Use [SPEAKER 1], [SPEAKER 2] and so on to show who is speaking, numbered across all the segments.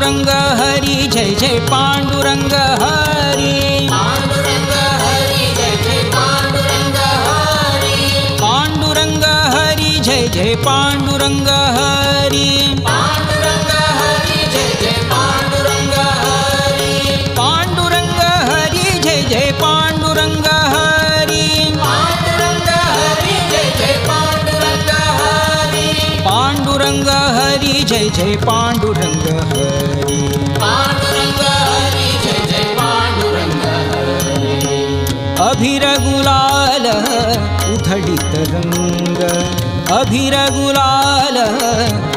[SPEAKER 1] पांडुरंग हरी जय जय पांडुरंग हरी
[SPEAKER 2] पांडुरंग हरी जय जय पांडुरंग हरी
[SPEAKER 1] पांडुरंग हरी जय जय पांडुरंग हरी
[SPEAKER 2] पांडुरंग हरी जय जय पांडुरंग हरी
[SPEAKER 1] पांडुरंग हरी जय जय पांडुरंग हरी
[SPEAKER 2] पांडुरंग हरी जय जय पांडुरंग हरी
[SPEAKER 1] पांडुरंग हरी जय जय पांडुरंग हरी
[SPEAKER 2] पांडुरंग हरी जय जय पांडुरंग हरी
[SPEAKER 1] अभिर गुलाल उधळीत रंग अभिर गुलाल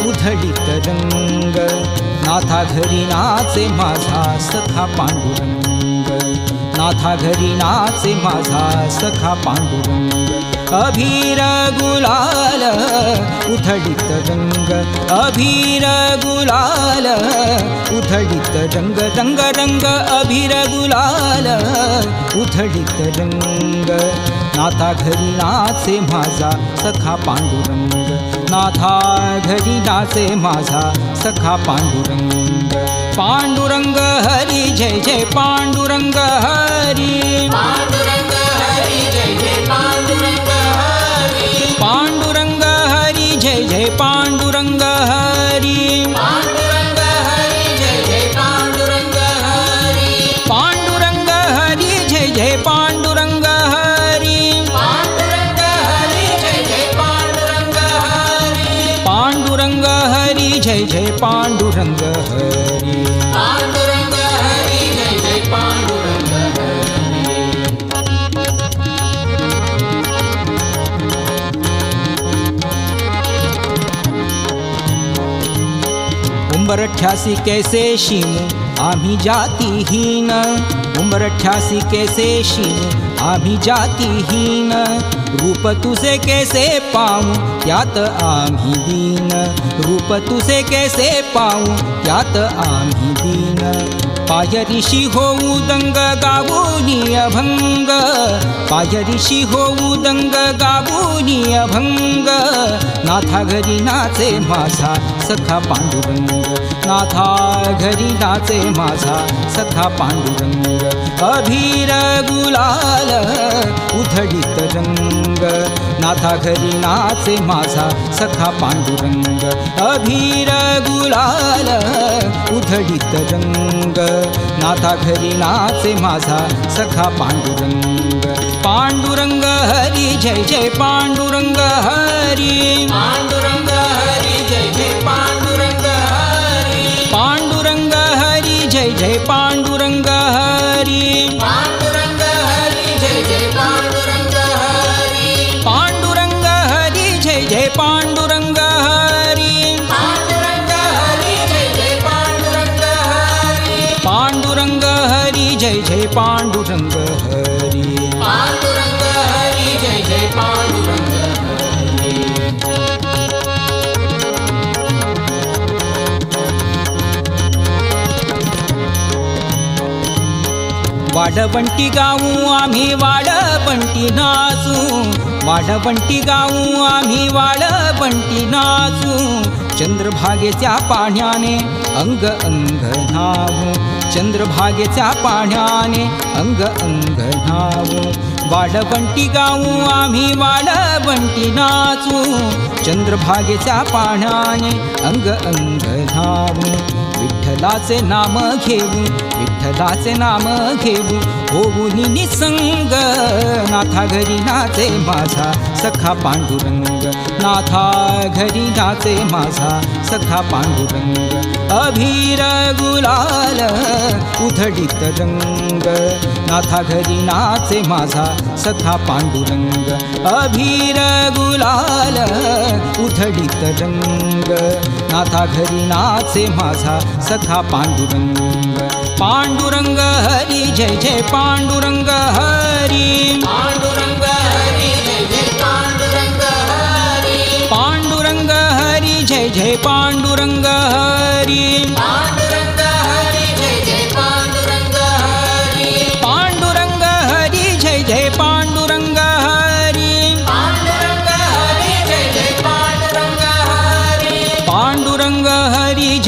[SPEAKER 1] उधळीत रंग नाथा घरी नाचे माझा सखा पांडुरंग नाथा घरी नाचे माझा सखा पांडुरंग अभिर गुलाल उधळीत रंग अभिर गुलाल उधळीत रंग रंग रंग अभिर गुलाल उधळीत रंग नाथा घरी नाचे माझा सखा पांडुरंग नाथा घरी नाचे माझा सखा पांडुरंग पांडुरंग हरी जय जय पांडुरंग हरी
[SPEAKER 2] पांडुरंग हरी जय जय पांडुरंग हरी
[SPEAKER 1] पांडुरंग हरी जय जय पांडुरंग हरी
[SPEAKER 2] पांडुरंग हरी जय जय पांडुरंग हरी
[SPEAKER 1] पांडुरंग हरी जय जय पांडुरंग हरी
[SPEAKER 2] पांडुरंग हरी जय जय पांडुरंग हरी
[SPEAKER 1] पांडुरंग हरी जय जय पांडुरंग हरी
[SPEAKER 2] पांडुरंग हरी जय जय पांडुरंग हरी
[SPEAKER 1] उंबर 88 कैसे शिमू आम्ही जातीहीन उंबर 88 कैसे शिमू आम्ही जातीहीन रूप तुझे कैसे पाहू त्यात आम्ही दीन रूप तुझे कैसे पाहू त्यात आम्ही दीन पायरीशी होऊ दंग गावूनी अभंग पायरीशी होऊ दंग गावूनी अभंग नाथा घरी नाचे माझा सखा पांडुरंग नाथा घरी नाचे माझा सखा पांडुरंग अभिर गुलाल उधळीत रंग नाथा घरी नाचे माझा सखा पांडुरंग अभिर गुलाल उधळीत रंग नाथा घरी नाचे माझा सखा पांडुरंग पांडुरंग हरी जय जय पांडुरंग हरी
[SPEAKER 2] पांडुरंग हरी जय जय पांडुरंग हरी
[SPEAKER 1] पांडुरंग हरी जय जय पांडुरंग हरी
[SPEAKER 2] पांडुरंग हरी जय जय पांडुरंग हरी
[SPEAKER 1] पांडुरंग हरी जय जय पांडुरंग हरी
[SPEAKER 2] पांडुरंग हरी जय जय पांडुरंग हरी
[SPEAKER 1] पांडुरंग हरी जय जय पांडुरंग हरी
[SPEAKER 2] पांडुरंग हरी जय जय पांडुरंग हरी
[SPEAKER 1] वाडवंटी गाऊ आम्ही वाडवंटी नाचू वाडवंटी गाऊ आम्ही वाडवंटी नाचू चंद्रभागेच्या पाण्याने अंग अंग न्हावू चंद्रभागेच्या पाण्याने अंग अंग न्हावू वाडवंटी गाऊ आम्ही वाडवंटी नाचू चंद्रभागेच्या पाण्याने अंग अंग न्हावू विठ्ठलाचे नाम घेऊ विठ्ठलाचे नाम घेऊ होऊन निसंग नाथा घरी नाचे माझा सखा पांडुरंग नाथा घरी नाचे माझा सखा पांडुरंग अभिर गुलाल उधळीत रंग नाथा घरी नाचे माझा सखा पांडुरंग अभिर गुलाल उधळीत रंग नाथा घरी नाचे माझा सखा पांडुरंग पांडुरंग हरी जय जय पांडुरंग हरी
[SPEAKER 2] पांडुरंग हरी जय जय पांडुरंग हरी
[SPEAKER 1] पांडुरंग हरी जय जय पांडुरंग हरी
[SPEAKER 2] पांडुरंग हरी जय जय पांडुरंग हरी
[SPEAKER 1] पांडुरंग हरी जय जय पांडुरंग हरी
[SPEAKER 2] पांडुरंग हरी जय जय पांडुरंग हरी
[SPEAKER 1] पांडुरंग हरी